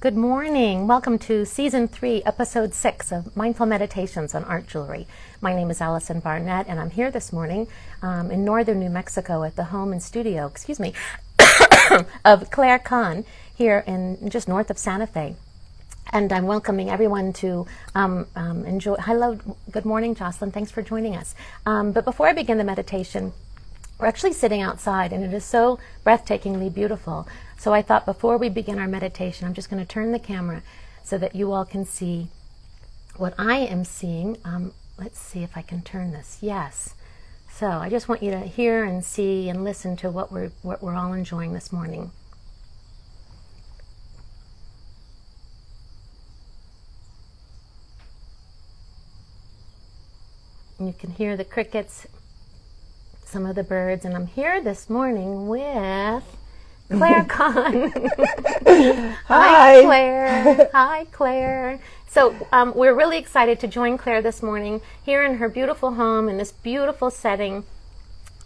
Good morning. Welcome to Season 3, Episode 6 of Mindful Meditations on Art Jewelry. My name is Allison Barnett, and I'm here this morning in northern New Mexico at the home and studio, of Claire Kahn here in just north of Santa Fe. And I'm welcoming everyone to enjoy. Hello, good morning, Jocelyn. Thanks for joining us. But before I begin the meditation, we're actually sitting outside, and it is so breathtakingly beautiful. So I thought before we begin our meditation, I'm just going to turn the camera so that you all can see what I am seeing. Let's see if I can turn this. Yes. So I just want you to hear and see and listen to what we're all enjoying this morning. And you can hear the crickets, some of the birds, and I'm here this morning with Claire Kahn. Hi, Claire. Hi, Claire. So we're really excited to join Claire this morning here in her beautiful home in this beautiful setting.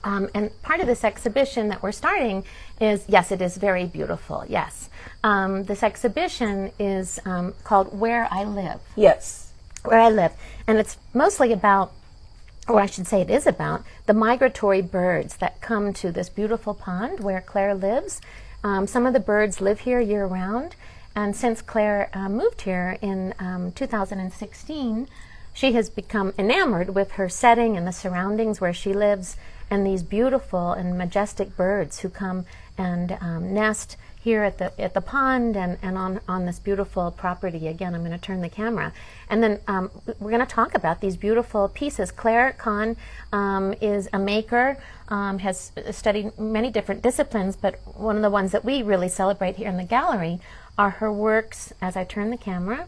And part of this exhibition that we're starting is, yes, it is very beautiful, yes. This exhibition is called Where I Live. Yes. Where I Live. And it's mostly about, or I should say it is about, the migratory birds that come to this beautiful pond where Claire lives. Some of the birds live here year-round, and since Claire moved here in 2016, she has become enamored with her setting and the surroundings where she lives, and these beautiful and majestic birds who come and nest here at the pond and on this beautiful property. Again, I'm going to turn the camera. And then we're going to talk about these beautiful pieces. Claire Kahn is a maker, has studied many different disciplines, but one of the ones that we really celebrate here in the gallery are her works, as I turn the camera,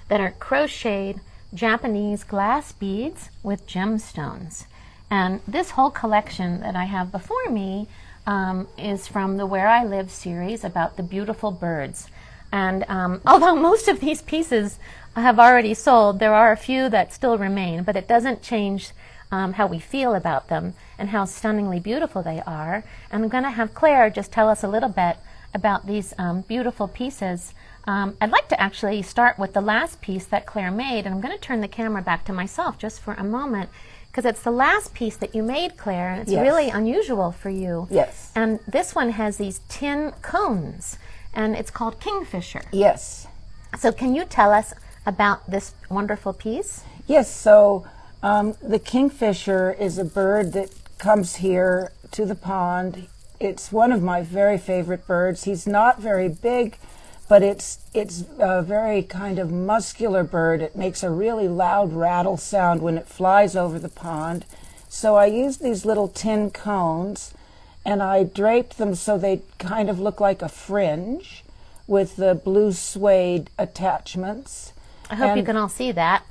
that are crocheted Japanese glass beads with gemstones. And this whole collection that I have before me is from the Where I Live series about the beautiful birds. And although most of these pieces have already sold, there are a few that still remain, but it doesn't change how we feel about them and how stunningly beautiful they are. And I'm going to have Claire just tell us a little bit about these beautiful pieces. I'd like to actually start with the last piece that Claire made, and I'm going to turn the camera back to myself just for a moment, because it's the last piece that you made, Claire, and it's really unusual for you. Yes. And this one has these tin cones, and it's called Kingfisher. Yes. So can you tell us about this wonderful piece? Yes, so the kingfisher is a bird that comes here to the pond. It's one of my very favorite birds. He's not very big, but it's a very kind of muscular bird. It makes a really loud rattle sound when it flies over the pond. So I used these little tin cones, and I draped them so they kind of look like a fringe with the blue suede attachments. I hope you can all see that.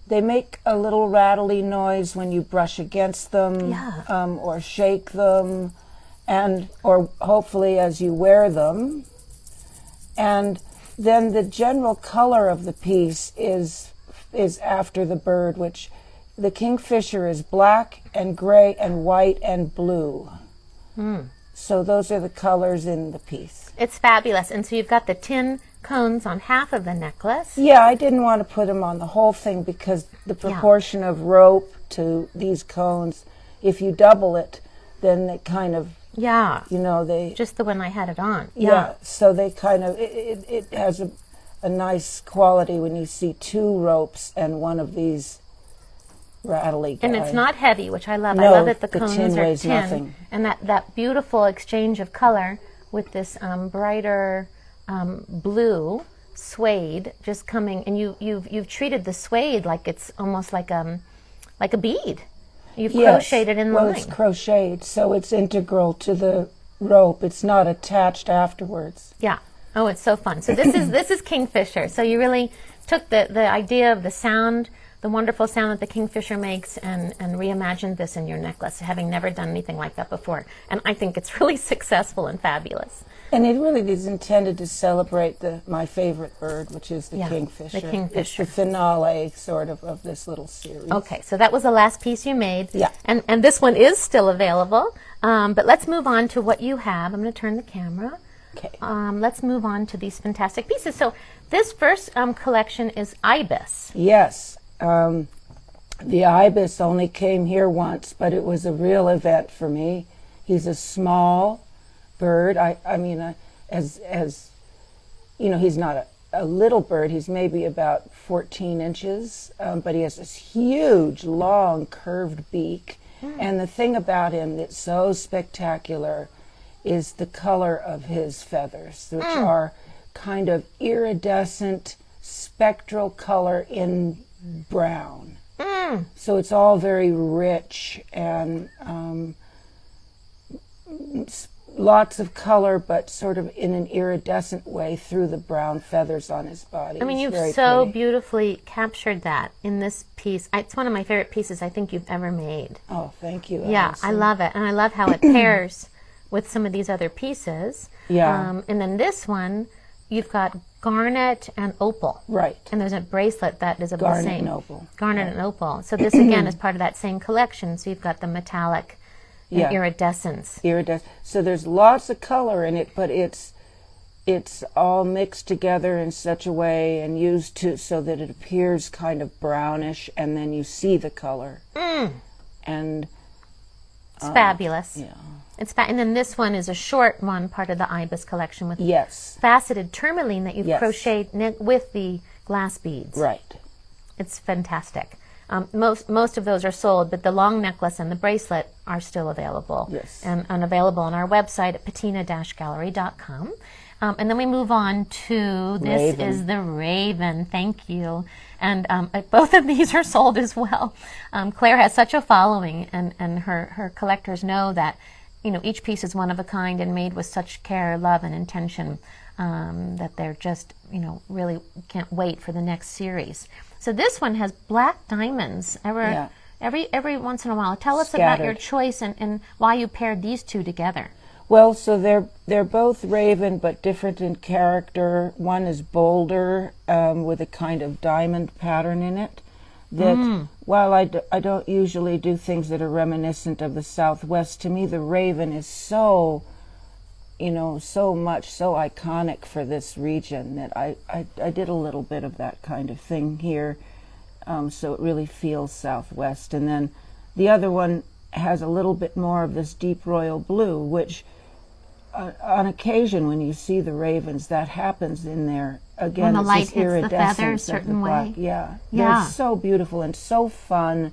They make a little rattly noise when you brush against them, or shake them, or hopefully as you wear them. And then the general color of the piece is after the bird, which the kingfisher is black and gray and white and blue. So those are the colors in the piece. It's fabulous. And so you've got the tin cones on half of the necklace. Yeah, I didn't want to put them on the whole thing because the proportion of rope to these cones, if you double it, then it kind of, they... Just the one I had it on. Yeah, so they kind of, it has a nice quality when you see two ropes and one of these rattly guys. And it's not heavy, which I love. No, I love that the cones tin are weighs tin. Nothing. And that beautiful exchange of color with this brighter blue suede just coming, and you've treated the suede like it's almost like a bead. You've crocheted in the line. Well, it's crocheted, so it's integral to the rope. It's not attached afterwards. Yeah. Oh, it's so fun. So this is Kingfisher. So you really took the idea of the sound, the wonderful sound that the kingfisher makes, and reimagined this in your necklace, having never done anything like that before. And I think it's really successful and fabulous. And it really is intended to celebrate my favorite bird, which is the kingfisher. The kingfisher. It's the finale, sort of this little series. Okay, so that was the last piece you made. Yeah. And this one is still available. But let's move on to what you have. I'm going to turn the camera. Okay. Let's move on to these fantastic pieces. So this first collection is Ibis. Yes. The Ibis only came here once, but it was a real event for me. He's a small bird. I mean, as you know, he's not a little bird. He's maybe about 14 inches, but he has this huge, long, curved beak. And the thing about him that's so spectacular is the color of his feathers, which are kind of iridescent, spectral color in brown. So it's all very rich and lots of color, but sort of in an iridescent way through the brown feathers on his body. I mean, It's you've very so pretty. beautifully captured that in this piece. It's one of my favorite pieces I think you've ever made. Oh, thank you, Yeah, Allison. I love it. And I love how it pairs with some of these other pieces. Yeah. And then this one, you've got garnet and opal. Right. And there's a bracelet that is of Garnet the same. and opal. Garnet and opal. So this, again, is part of that same collection. So you've got the metallic and Yeah. iridescence. Iridescent. So there's lots of color in it, but it's all mixed together in such a way and used to so that it appears kind of brownish, and then you see the color. And It's fabulous. yeah. And then this one is a short one, part of the Ibis collection with Yes. faceted tourmaline that you've Yes. crocheted with the glass beads. Right. It's fantastic. Most of those are sold, but the long necklace and the bracelet are still available. Yes. And available on our website at patina-gallery.com. And then we move on to this Raven. is the Raven. Thank you. And both of these are sold as well. Claire has such a following, and her collectors know that each piece is one of a kind and made with such care, love, and intention that they're just really can't wait for the next series. So this one has black diamonds every once in a while. Tell us about your Scattered. choice and why you paired these two together. Well, so they're both raven, but different in character. One is bolder with a kind of diamond pattern in it. That while I don't usually do things that are reminiscent of the Southwest, to me the raven is so iconic for this region that I did a little bit of that kind of thing here, so it really feels Southwest. And then the other one has a little bit more of this deep royal blue, which on occasion when you see the ravens, that happens in there. Again, When the it's light this hits the iridescence feathers of the certain black. way. Yeah, Yeah. they're so beautiful and so fun,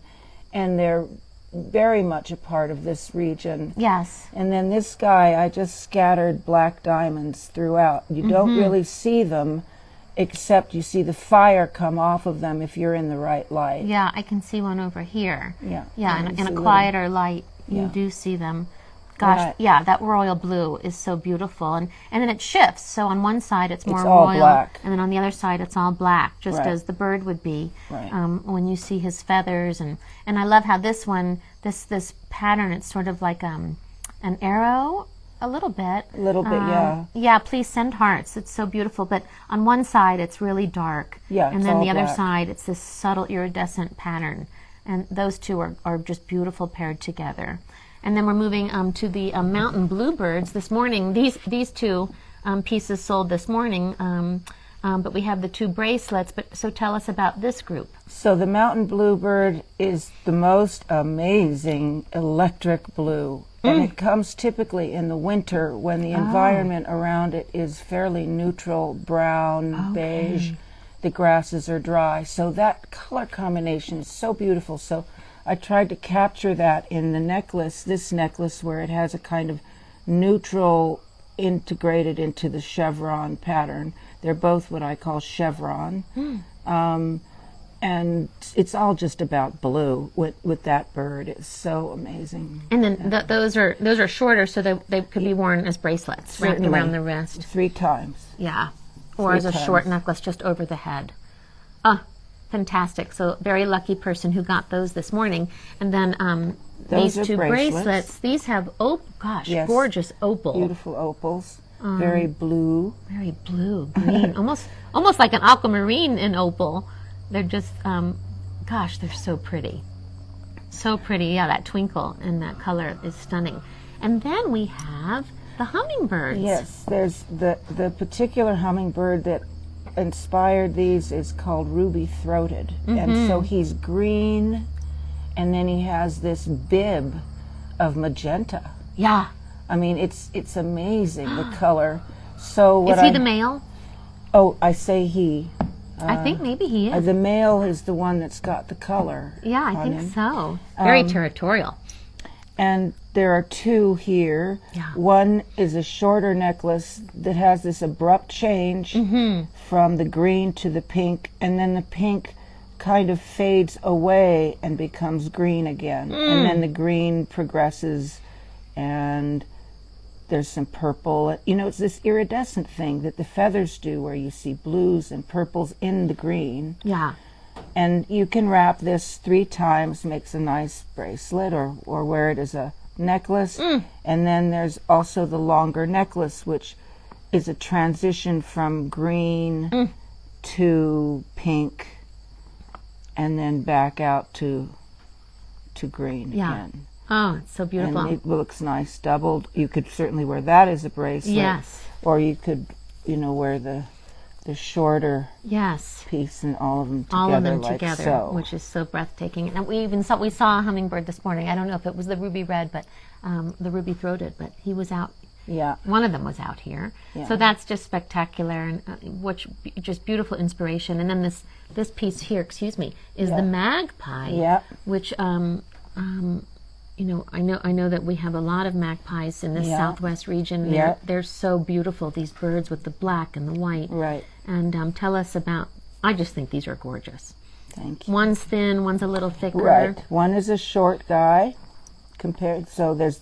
and they're very much a part of this region. Yes. And then this guy, I just scattered black diamonds throughout. You don't really see them, except you see the fire come off of them if you're in the right light. Yeah, I can see one over here. Yeah. Yeah, You in see a little- quieter light, you Yeah. do see them. Gosh, Right. yeah, that royal blue is so beautiful. And then it shifts. So on one side it's more It's all royal, black. and then on the other side it's all black, just Right. as the bird would be Right. when you see his feathers. And I love how this one, this pattern, it's sort of like an arrow, a little bit. A little bit, yeah. Yeah, please send hearts. It's so beautiful. But on one side it's really dark. Yeah, and it's then all the other black. side it's this subtle iridescent pattern. And those two are just beautiful paired together. And then we're moving to the Mountain Bluebirds this morning. These two pieces sold this morning, but we have the two bracelets. So tell us about this group. So the Mountain Bluebird is the most amazing electric blue. And it comes typically in the winter when the environment around it is fairly neutral, brown, beige. The grasses are dry. So that color combination is so beautiful. So I tried to capture that in the necklace, this necklace, where it has a kind of neutral integrated into the chevron pattern. They're both what I call chevron. And it's all just about blue with that bird. It's so amazing. And then those are shorter, so they could be worn as bracelets wrapped Certainly. around the wrist. 3 times. Yeah, or as a short necklace just over the head. Fantastic. So very lucky person who got those this morning. And then Those these are two bracelets, these have Yes. gorgeous opal. Beautiful opals. Very blue. Very blue, green, almost like an aquamarine in opal. They're just, gosh, they're so pretty. So pretty. Yeah, that twinkle and that color is stunning. And then we have the hummingbirds. Yes, there's the particular hummingbird that inspired these is called ruby-throated. And so he's green, and then he has this bib of magenta. Yeah. I mean, it's amazing, the color. So what Is he the male? Oh, I say he. I think maybe he is. The male is the one that's got the color. Yeah, I on think him. so. Very territorial. And there are two here. Yeah. One is a shorter necklace that has this abrupt change from the green to the pink, and then the pink kind of fades away and becomes green again. And then the green progresses, and there's some purple. You know, it's this iridescent thing that the feathers do, where you see blues and purples in the green. Yeah. And you can wrap this 3 times, makes a nice bracelet, or wear it as a necklace. And then there's also the longer necklace, which is a transition from green to pink, and then back out to green again. Oh, it's so beautiful. And it looks nice doubled. You could certainly wear that as a bracelet. Yes. Or you could, wear the shorter piece and all of them together. All of them like together, so. which is so breathtaking. And we saw a hummingbird this morning. I don't know if it was the ruby red, but the ruby throated, but he was out. Yeah. One of them was out here. Yeah. So that's just spectacular, and just beautiful inspiration. And then this piece here, is the magpie. Yeah. Which I know that we have a lot of magpies in this southwest region. They're so beautiful, these birds with the black and the white. Right. And tell us about, I just think these are gorgeous. Thank you. One's thin, one's a little thicker. Right. One is a short guy so there's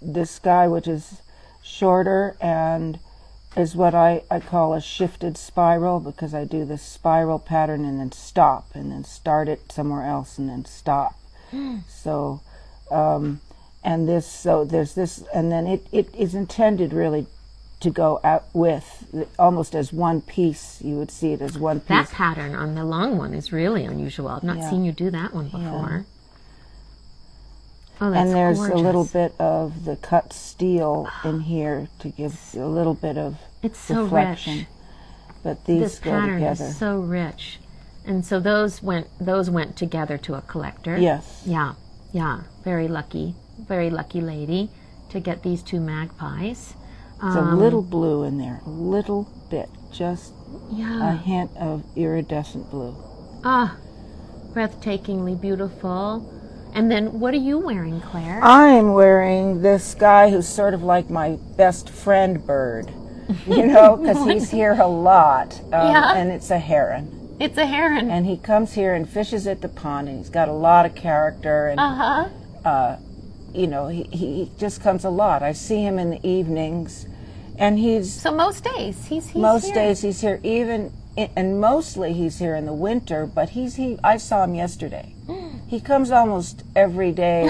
this guy which is shorter and is what I call a shifted spiral, because I do this spiral pattern and then stop and then start it somewhere else and then stop. So there's this, and then it is intended really to go out with almost as one piece. You would see it as one piece. That pattern on the long one is really unusual. I've not seen you do that one before. Yeah. Oh, that's and there's gorgeous. A little bit of the cut steel in here to give a little bit of reflection. Rich. But these this go pattern together. Is so rich. And so those went together to a collector. Yes. Yeah. Very lucky lady to get these 2 magpies. It's a little blue in there, a little bit, just a hint of iridescent blue. Breathtakingly beautiful. And then what are you wearing, Claire? I'm wearing this guy who's sort of like my best friend bird, because he's here a lot, and it's a heron. It's a heron. And he comes here and fishes at the pond, and he's got a lot of character, and he just comes a lot. I see him in the evenings, and so most days he's most here. days he's here, and mostly he's here in the winter, but I saw him yesterday. He comes almost every day.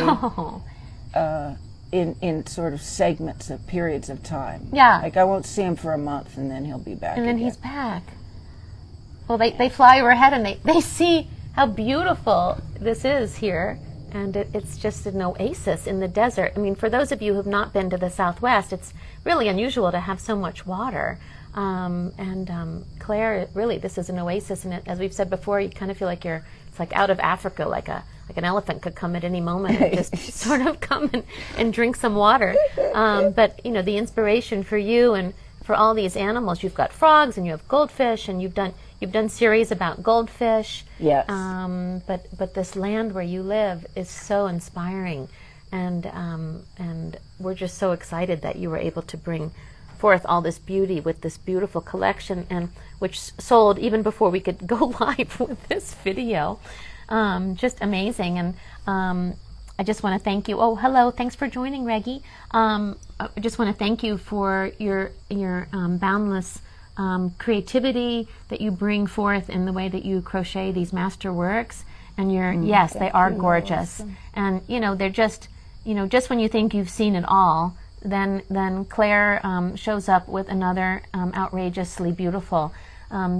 In sort of segments of periods of time. Yeah. Like I won't see him for a month, and then he'll be back and then again. he's back. Well, they fly overhead and they see how beautiful this is here, and it's just an oasis in the desert. I mean, for those of you who've not been to the Southwest, it's really unusual to have so much water. Claire, really, this is an oasis, and as we've said before, you kind of feel like it's like out of Africa, like an elephant could come at any moment and just sort of come and drink some water. But the inspiration for you and for all these animals, you've got frogs and you have goldfish, and you've done series about goldfish. Yes. But this land where you live is so inspiring, and we're just so excited that you were able to bring forth all this beauty with this beautiful collection, and which sold even before we could go live with this video. Just amazing. And I just want to thank you. Oh, hello. Thanks for joining, Reggie. I just want to thank you for your boundless creativity that you bring forth in the way that you crochet these masterworks. And they are gorgeous. Awesome. And they're just when you think you've seen it all, then Claire shows up with another outrageously beautiful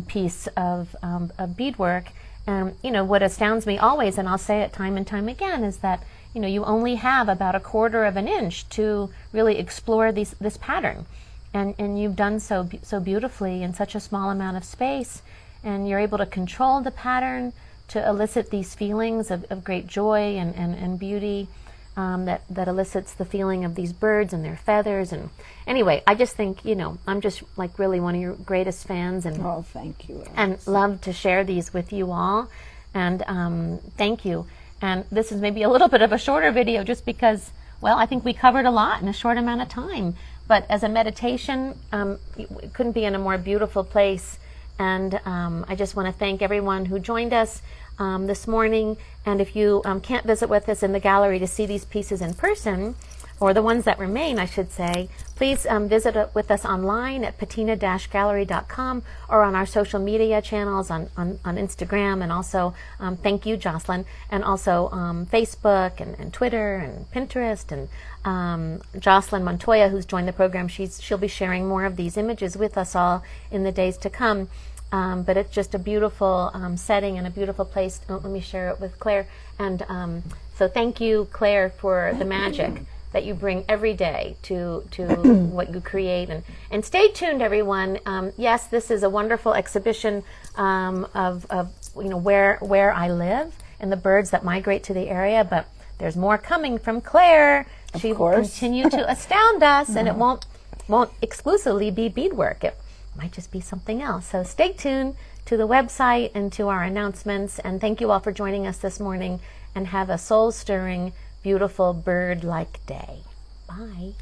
piece of beadwork. And what astounds me always, and I'll say it time and time again, is that you only have about 1/4 of an inch to really explore this pattern. And you've done so beautifully in such a small amount of space, and you're able to control the pattern to elicit these feelings of great joy and beauty that elicits the feeling of these birds and their feathers. And anyway, I just think, I'm just like really one of your greatest fans, and oh, thank you, and love to share these with you all. And thank you. And this is maybe a little bit of a shorter video just because, well, I think we covered a lot in a short amount of time. But as a meditation, it couldn't be in a more beautiful place. And I just want to thank everyone who joined us this morning. And if you can't visit with us in the gallery to see these pieces in person, or the ones that remain, I should say, please visit with us online at patina-gallery.com or on our social media channels on Instagram, and also, thank you, Jocelyn, and also Facebook and Twitter and Pinterest. And Jocelyn Montoya, who's joined the program, she'll be sharing more of these images with us all in the days to come. But it's just a beautiful setting and a beautiful place. Let me share it with Claire. And so thank you, Claire, for the magic that you bring every day to what you create. And stay tuned, everyone. Yes, this is a wonderful exhibition of where I live and the birds that migrate to the area, but there's more coming from Claire. She will continue to astound us, and it won't exclusively be beadwork. It might just be something else. So stay tuned to the website and to our announcements. And thank you all for joining us this morning, and have a soul-stirring, beautiful bird-like day. Bye.